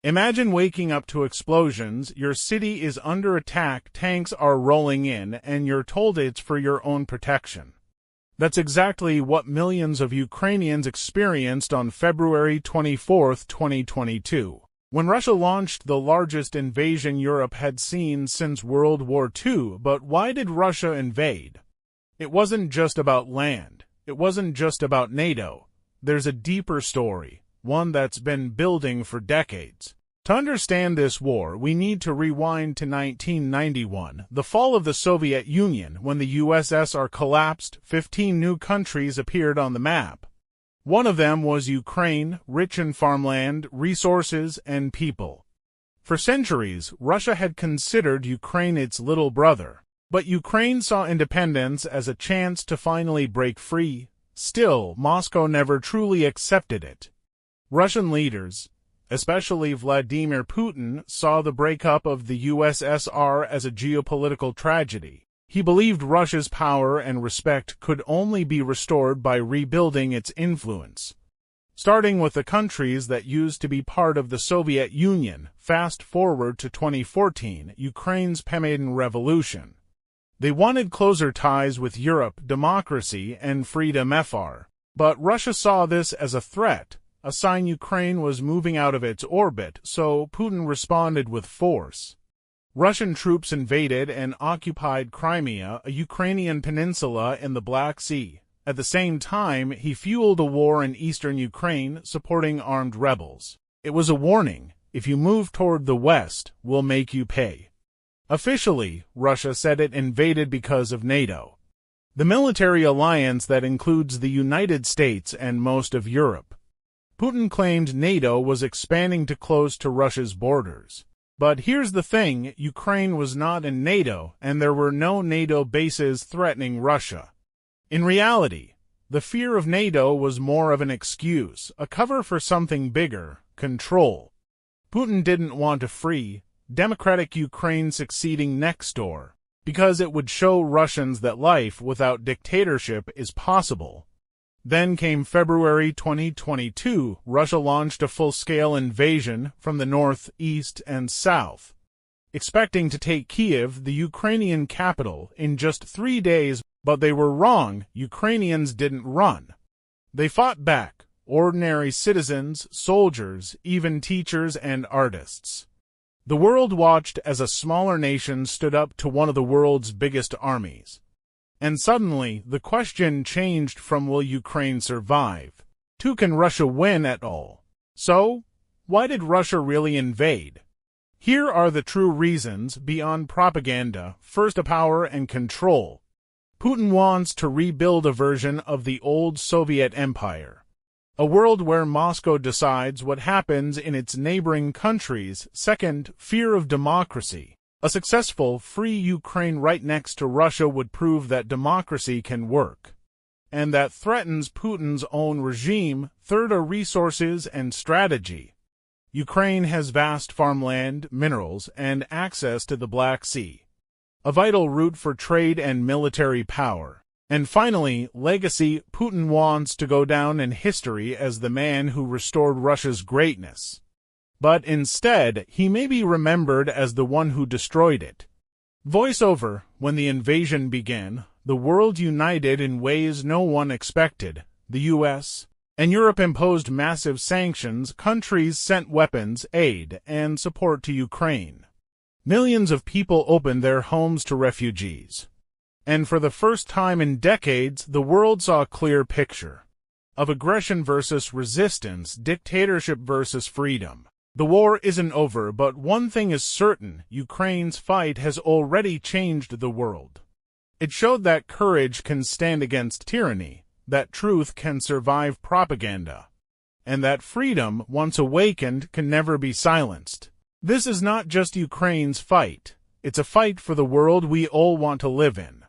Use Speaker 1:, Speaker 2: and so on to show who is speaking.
Speaker 1: Imagine waking up to explosions, your city is under attack, tanks are rolling in, and you're told it's for your own protection. That's exactly what millions of Ukrainians experienced on February 24, 2022. When Russia launched the largest invasion Europe had seen since World War II. But why did Russia invade? It wasn't just about land. It wasn't just about NATO. There's a deeper story, one that's been building for decades. To understand this war, we need to rewind to 1991, the fall of the Soviet Union. When the USSR collapsed, 15 new countries appeared on the map. One of them was Ukraine, rich in farmland, resources, and people. For centuries, Russia had considered Ukraine its little brother. But Ukraine saw independence as a chance to finally break free. Still, Moscow never truly accepted it. Russian leaders, especially Vladimir Putin, saw the breakup of the USSR as a geopolitical tragedy. He believed Russia's power and respect could only be restored by rebuilding its influence. Starting with the countries that used to be part of the Soviet Union, fast forward to 2014, Ukraine's Maidan Revolution. They wanted closer ties with Europe, democracy, and freedom. But Russia saw this as a threat, a sign Ukraine was moving out of its orbit, so Putin responded with force. Russian troops invaded and occupied Crimea, a Ukrainian peninsula in the Black Sea. At the same time, he fueled a war in eastern Ukraine, supporting armed rebels. It was a warning: if you move toward the west, we'll make you pay. Officially, Russia said it invaded because of NATO, the military alliance that includes the United States and most of Europe. Putin claimed NATO was expanding too close to Russia's borders. But here's the thing: Ukraine was not in NATO, and there were no NATO bases threatening Russia. In reality, the fear of NATO was more of an excuse, a cover for something bigger: control. Putin didn't want a free, democratic Ukraine succeeding next door, because it would show Russians that life without dictatorship is possible. Then came February 2022. Russia launched a full-scale invasion from the north, east, and south, expecting to take Kyiv, the Ukrainian capital, in just 3 days. But they were wrong. Ukrainians didn't run. They fought back: ordinary citizens, soldiers, even teachers and artists. The world watched as a smaller nation stood up to one of the world's biggest armies. And suddenly, the question changed from will Ukraine survive to can Russia win at all? So, why did Russia really invade? Here are the true reasons, beyond propaganda. First, power and control. Putin wants to rebuild a version of the old Soviet Empire, a world where Moscow decides what happens in its neighboring countries. Second, fear of democracy. A successful, free Ukraine right next to Russia would prove that democracy can work, and that threatens Putin's own regime. Third, resources and strategy. Ukraine has vast farmland, minerals, and access to the Black Sea, a vital route for trade and military power. And finally, legacy. Putin wants to go down in history as the man who restored Russia's greatness. But instead, he may be remembered as the one who destroyed it. Voiceover. When the invasion began, the world united in ways no one expected. The US and Europe imposed massive sanctions. Countries sent weapons, aid, and support to Ukraine. Millions of people opened their homes to refugees. And for the first time in decades, the world saw a clear picture of aggression versus resistance, dictatorship versus freedom. The war isn't over, but one thing is certain: Ukraine's fight has already changed the world. It showed that courage can stand against tyranny, that truth can survive propaganda, and that freedom, once awakened, can never be silenced. This is not just Ukraine's fight. It's a fight for the world we all want to live in.